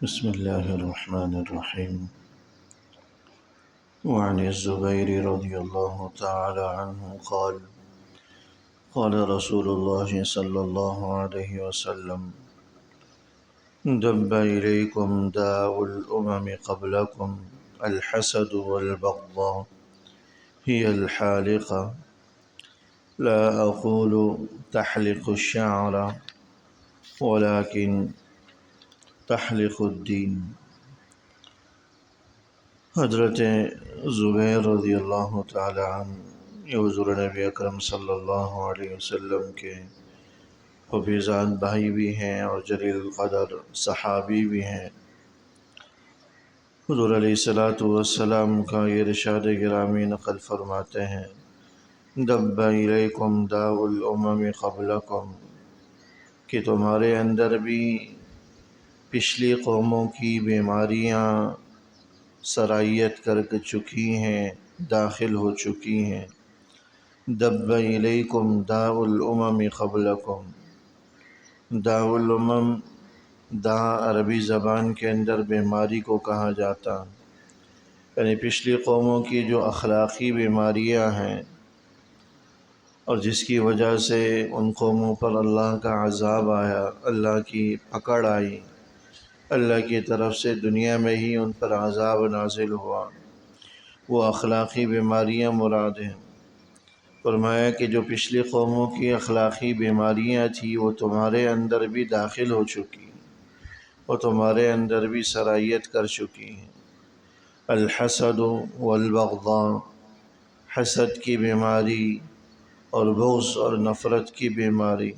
بسم الله الرحمن الرحيم. وعن الزبير رضي الله تعالى عنه قال قال رسول الله صلى الله عليه وسلم: دب إليكم داء الأمم قبلكم الحسد والبغضاء هي الحالقة، لا أقول تحلق الشعر ولكن تحلق الدين۔ حضرت زبیر رضی اللہ تعالی عنہ یہ حضور نبی اکرم صلی اللہ علیہ وسلم کے حفیظان بھائی بھی ہیں اور جلیل القدر صحابی بھی ہیں۔ حضور علیہ السلام کا یہ ارشاد گرامی نقل فرماتے ہیں: دب الیکم داء الامم قبلکم، کہ تمہارے اندر بھی پچھلی قوموں کی بیماریاں سرایت کر چکی ہیں، داخل ہو چکی ہیں۔ دب الیکم داء الامم قبلکم، داء الامم عربی زبان کے اندر بیماری کو کہا جاتا، یعنی پچھلی قوموں کی جو اخلاقی بیماریاں ہیں اور جس کی وجہ سے ان قوموں پر اللہ کا عذاب آیا، اللہ کی پکڑ آئی، اللہ کی طرف سے دنیا میں ہی ان پر عذاب نازل ہوا، وہ اخلاقی بیماریاں مراد ہیں۔ فرمایا کہ جو پچھلی قوموں کی اخلاقی بیماریاں تھیں وہ تمہارے اندر بھی داخل ہو چکی ہیں، وہ تمہارے اندر بھی سرایت کر چکی ہیں۔ الحسد والبغضاء، حسد کی بیماری اور بغض اور نفرت کی بیماری،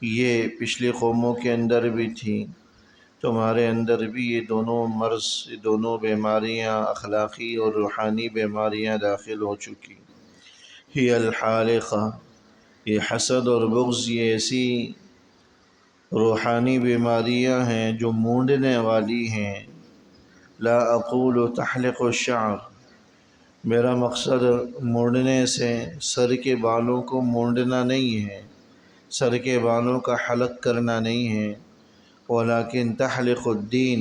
یہ پچھلی قوموں کے اندر بھی تھی، تمہارے اندر بھی یہ دونوں مرض، یہ دونوں بیماریاں، اخلاقی اور روحانی بیماریاں داخل ہو چکی۔ ہی الحالقہ، یہ حسد اور بغض یہ ایسی روحانی بیماریاں ہیں جو مونڈنے والی ہیں۔ لا اقول تحلق الشعر، میرا مقصد مونڈنے سے سر کے بالوں کو مونڈنا نہیں ہے، سر کے بالوں کا حلق کرنا نہیں ہے، ولیکن تحلق الدین،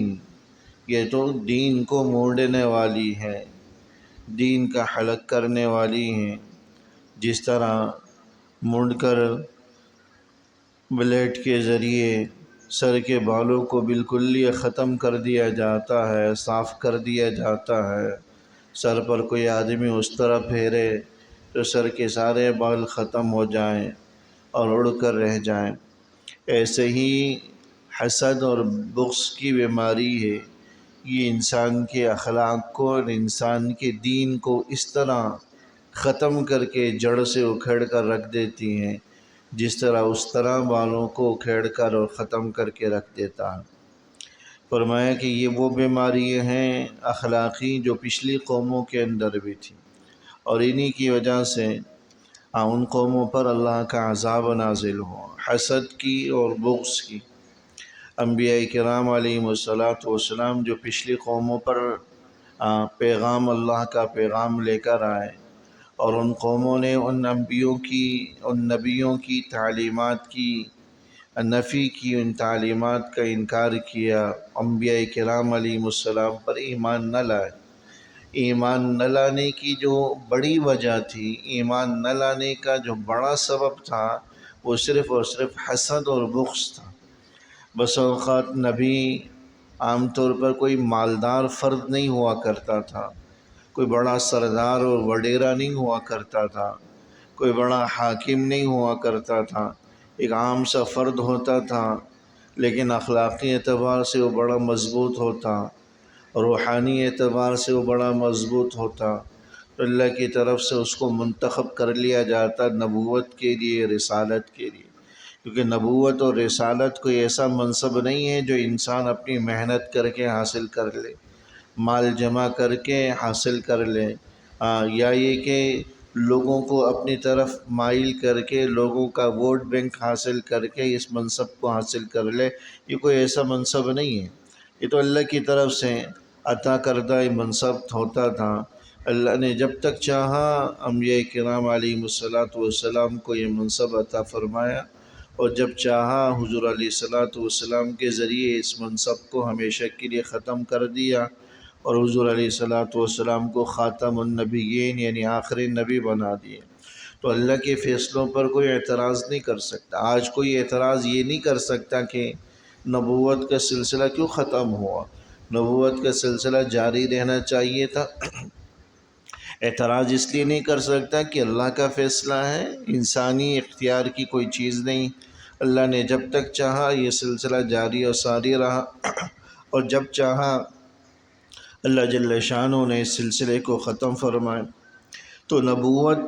یہ تو دین کو مونڈنے والی ہے، دین کا حلق کرنے والی ہیں۔ جس طرح مونڈ کر بلیڈ کے ذریعے سر کے بالوں کو بالکل ختم کر دیا جاتا ہے، صاف کر دیا جاتا ہے، سر پر کوئی آدمی اس طرح پھیرے تو سر کے سارے بال ختم ہو جائیں اور اڑ کر رہ جائیں، ایسے ہی حسد اور بغض کی بیماری ہے۔ یہ انسان کے اخلاق کو اور انسان کے دین کو اس طرح ختم کر کے جڑ سے اکھیڑ کر رکھ دیتی ہیں جس طرح اس طرح بالوں کو اکھیڑ کر اور ختم کر کے رکھ دیتا ہے۔ فرمایا کہ یہ وہ بیماری ہیں اخلاقی جو پچھلی قوموں کے اندر بھی تھی، اور انہی کی وجہ سے ان قوموں پر اللہ کا عذاب نازل ہوا، حسد کی اور بغض کی۔ انبیاء کرام علیہم السلام جو پچھلی قوموں پر پیغام، اللہ کا پیغام لے کر آئے، اور ان قوموں نے ان نبیوں کی تعلیمات کی نفی کی، ان تعلیمات کا انکار کیا، انبیاء کرام علیہم السلام پر ایمان نہ لائے۔ ایمان نہ لانے کی جو بڑی وجہ تھی، ایمان نہ لانے کا جو بڑا سبب تھا، وہ صرف اور صرف حسد اور بغض تھا۔ بس اوقات نبی عام طور پر کوئی مالدار فرد نہیں ہوا کرتا تھا، کوئی بڑا سردار اور وڈیرا نہیں ہوا کرتا تھا، کوئی بڑا حاکم نہیں ہوا کرتا تھا، ایک عام سا فرد ہوتا تھا، لیکن اخلاقی اعتبار سے وہ بڑا مضبوط ہوتا، روحانی اعتبار سے وہ بڑا مضبوط ہوتا، تو اللہ کی طرف سے اس کو منتخب کر لیا جاتا نبوت کے لیے، رسالت کے لیے، کیونکہ نبوت اور رسالت کوئی ایسا منصب نہیں ہے جو انسان اپنی محنت کر کے حاصل کر لے، مال جمع کر کے حاصل کر لے، یا یہ کہ لوگوں کو اپنی طرف مائل کر کے لوگوں کا ووٹ بینک حاصل کر کے اس منصب کو حاصل کر لے۔ یہ کوئی ایسا منصب نہیں ہے، یہ تو اللہ کی طرف سے عطا کردہ منصب ہوتا تھا۔ اللہ نے جب تک چاہا انبیاء کرام علیہم السلام کو یہ منصب عطا فرمایا، اور جب چاہا حضور علیہ الصلوۃ والسلام کے ذریعے اس منصب کو ہمیشہ کے لیے ختم کر دیا، اور حضور علیہ الصلوۃ والسلام کو خاتم النبیین یعنی آخری نبی بنا دیے۔ تو اللہ کے فیصلوں پر کوئی اعتراض نہیں کر سکتا۔ آج کوئی اعتراض یہ نہیں کر سکتا کہ نبوت کا سلسلہ کیوں ختم ہوا، نبوت کا سلسلہ جاری رہنا چاہیے تھا۔ اعتراض اس لیے نہیں کر سکتا کہ اللہ کا فیصلہ ہے، انسانی اختیار کی کوئی چیز نہیں۔ اللہ نے جب تک چاہا یہ سلسلہ جاری اور ساری رہا، اور جب چاہا اللہ جل شانہ نے اس سلسلے کو ختم فرمائے۔ تو نبوت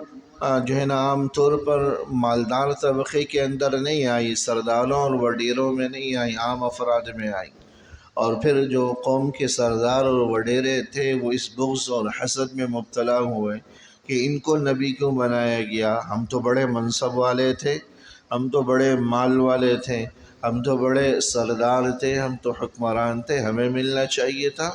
جو ہے نا عام طور پر مالدار طبقے کے اندر نہیں آئی، سرداروں اور وڈیروں میں نہیں آئی، عام افراد میں آئی۔ اور پھر جو قوم کے سردار اور وڈیرے تھے وہ اس بغض اور حسد میں مبتلا ہوئے کہ ان کو نبی کیوں بنایا گیا، ہم تو بڑے منصب والے تھے، ہم تو بڑے مال والے تھے، ہم تو بڑے سردار تھے، ہم تو حکمران تھے، ہمیں ملنا چاہیے تھا۔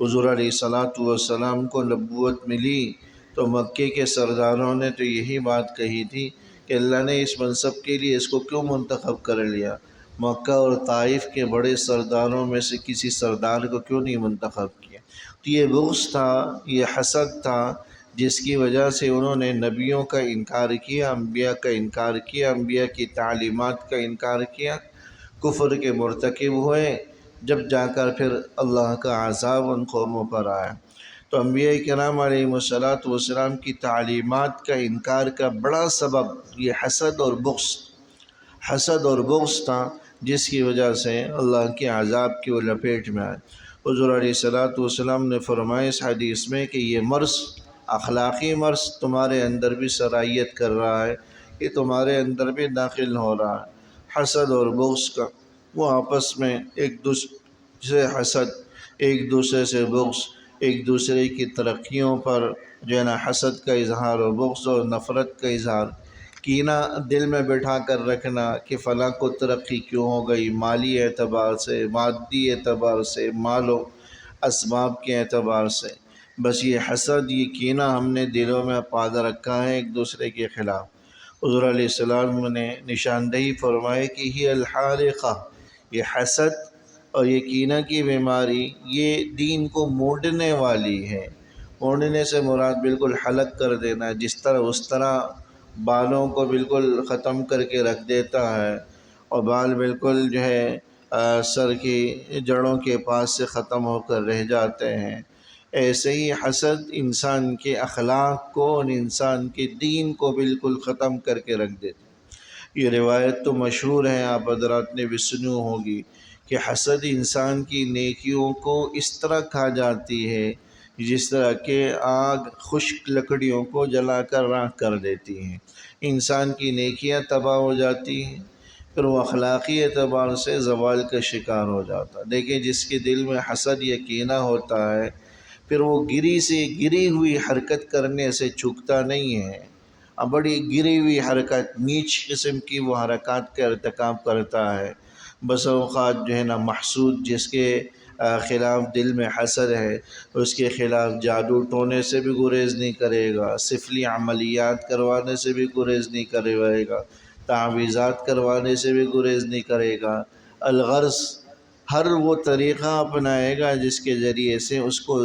حضور علیہ الصلوۃ والسلام کو نبوت ملی تو مکے کے سرداروں نے تو یہی بات کہی تھی کہ اللہ نے اس منصب کے لیے اس کو کیوں منتخب کر لیا، مکہ اور طائف کے بڑے سرداروں میں سے کسی سردار کو کیوں نہیں منتخب کیا۔ تو یہ بغض تھا، یہ حسد تھا، جس کی وجہ سے انہوں نے نبیوں کا انکار کیا، انبیاء کا انکار کیا، انبیاء کی تعلیمات کا انکار کیا، کفر کے مرتکب ہوئے، جب جا کر پھر اللہ کا عذاب ان قوموں پر آیا۔ تو انبیاء کرام علیہم الصلوۃ والسلام کی تعلیمات کا انکار کا بڑا سبب یہ حسد اور بغض تھا، جس کی وجہ سے اللہ کے عذاب کی وہ لپیٹ میں آئے۔ حضور علیہ الصلوۃ والسلام نے فرمایا اس حدیث میں کہ یہ مرض، اخلاقی مرض تمہارے اندر بھی سرایت کر رہا ہے، یہ تمہارے اندر بھی داخل ہو رہا ہے۔ حسد اور بغض کا، وہ آپس میں ایک دوسرے سے حسد، ایک دوسرے سے بغض، ایک دوسرے کی ترقیوں پر جو ہے نا حسد کا اظہار اور بغض اور نفرت کا اظہار، کینہ دل میں بٹھا کر رکھنا کہ فلاں کو ترقی کیوں ہو گئی، مالی اعتبار سے، مادی اعتبار سے، مال و اسباب کے اعتبار سے، بس یہ حسد، یہ کینہ ہم نے دلوں میں پال رکھا ہے ایک دوسرے کے خلاف۔ حضور علیہ السلام نے نشاندہی فرمائے کہ ہی الحالقہ، یہ حسد اور یہ کینہ کی بیماری یہ دین کو موڑنے والی ہے۔ موڑنے سے مراد بالکل حلق کر دینا، جس طرح اس طرح بالوں کو بالکل ختم کر کے رکھ دیتا ہے، اور بال بالکل جو ہے سر کی جڑوں کے پاس سے ختم ہو کر رہ جاتے ہیں، ایسے ہی حسد انسان کے اخلاق کو اور انسان کے دین کو بالکل ختم کر کے رکھ دیتا ہے۔ یہ روایت تو مشہور ہے، آپ حضرات نے بھی سنی ہوگی کہ حسد انسان کی نیکیوں کو اس طرح کھا جاتی ہے جس طرح کہ آگ خشک لکڑیوں کو جلا کر راکھ کر دیتی ہیں، انسان کی نیکیاں تباہ ہو جاتی ہیں، پھر وہ اخلاقی اعتبار سے زوال کا شکار ہو جاتا ہے۔ دیکھیں جس کے دل میں حسد یا کینہ ہوتا ہے، پھر وہ گری ہوئی حرکت کرنے سے چوکتا نہیں ہے، بڑی گری ہوئی حرکت، نیچ قسم کی وہ حرکات کا ارتکاب کرتا ہے۔ بس اوقات جو ہے نا محسود جس کے خلاف دل میں حسد ہے، اس کے خلاف جادو ٹونے سے بھی گریز نہیں کرے گا، سفلی عملیات کروانے سے بھی گریز نہیں کرے گا، تعویذات کروانے سے بھی گریز نہیں کرے گا، الغرض ہر وہ طریقہ اپنائے گا جس کے ذریعے سے اس کو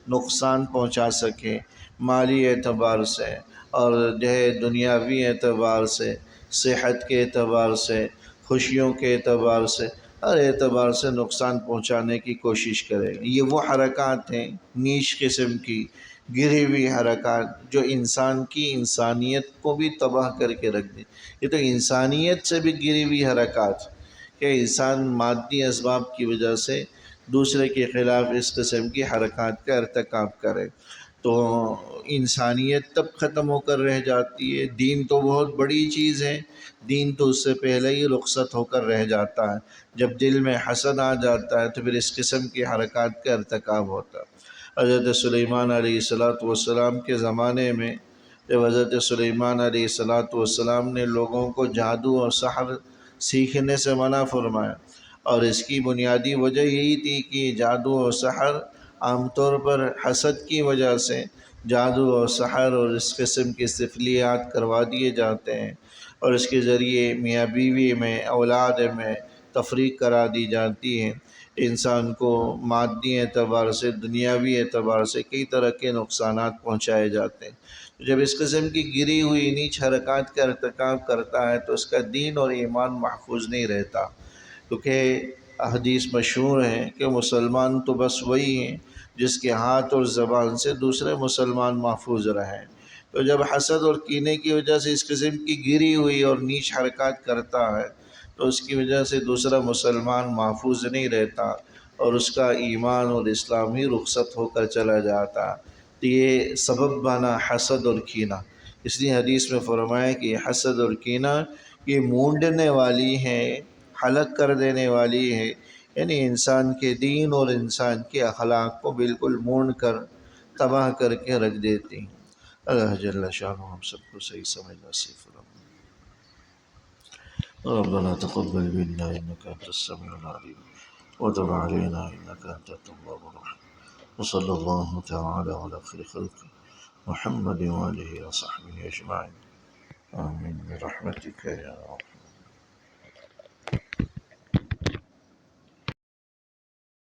نقصان پہنچا سکے، مالی اعتبار سے اور جو ہے دنیاوی اعتبار سے، صحت کے اعتبار سے، خوشیوں کے اعتبار سے، ہر اعتبار سے نقصان پہنچانے کی کوشش کرے گا۔ یہ وہ حرکات ہیں نیچ قسم کی گری ہوئی حرکات جو انسان کی انسانیت کو بھی تباہ کر کے رکھ دیں۔ یہ تو انسانیت سے بھی گری ہوئی حرکات کہ انسان مادی اسباب کی وجہ سے دوسرے کے خلاف اس قسم کی حرکات کا ارتکاب کرے، تو انسانیت تب ختم ہو کر رہ جاتی ہے۔ دین تو بہت بڑی چیز ہے، دین تو اس سے پہلے ہی رخصت ہو کر رہ جاتا ہے۔ جب دل میں حسد آ جاتا ہے تو پھر اس قسم کی حرکات کا ارتکاب ہوتا ہے۔ حضرت سلیمان علیہ السلام کے زمانے میں جب حضرت سلیمان علیہ السلام نے لوگوں کو جادو اور سحر سیکھنے سے منع فرمایا، اور اس کی بنیادی وجہ یہی تھی کہ جادو اور سحر عام طور پر حسد کی وجہ سے جادو اور سحر اور اس قسم کی سفلیات کروا دیے جاتے ہیں۔ اور اس کے ذریعے میاں بیوی میں، اولاد میں تفریق کرا دی جاتی ہے، انسان کو مادی اعتبار سے، دنیاوی اعتبار سے کئی طرح کے نقصانات پہنچائے جاتے ہیں۔ جب اس قسم کی گری ہوئی نیچ حرکات کا ارتکاب کرتا ہے تو اس کا دین اور ایمان محفوظ نہیں رہتا، کیونکہ حدیث مشہور ہے کہ مسلمان تو بس وہی ہیں جس کے ہاتھ اور زبان سے دوسرے مسلمان محفوظ رہیں۔ تو جب حسد اور کینے کی وجہ سے اس قسم کی گری ہوئی اور نیچ حرکات کرتا ہے تو اس کی وجہ سے دوسرا مسلمان محفوظ نہیں رہتا اور اس کا ایمان اور اسلام ہی رخصت ہو کر چلا جاتا۔ تو یہ سبب بنا حسد اور کینہ۔ اس لیے حدیث میں فرمایا کہ حسد اور کینہ یہ مونڈنے والی ہے، ہلاک کر دینے والی ہے، یعنی انسان کے دین اور انسان کے اخلاق کو بالکل مونڈ کر تباہ کر کے رکھ دیتی ہیں۔ اللہ جل شانہ ہم سب کو صحیح سمجھ نصیب فرمائے۔ ربنا تقبل منا انك انت السميع العليم وتب علينا انك انت التواب الرحيم وصلى الله تعالى على خير خلقه محمد وآله وصحبه أجمعين آمين برحمتك يا رب.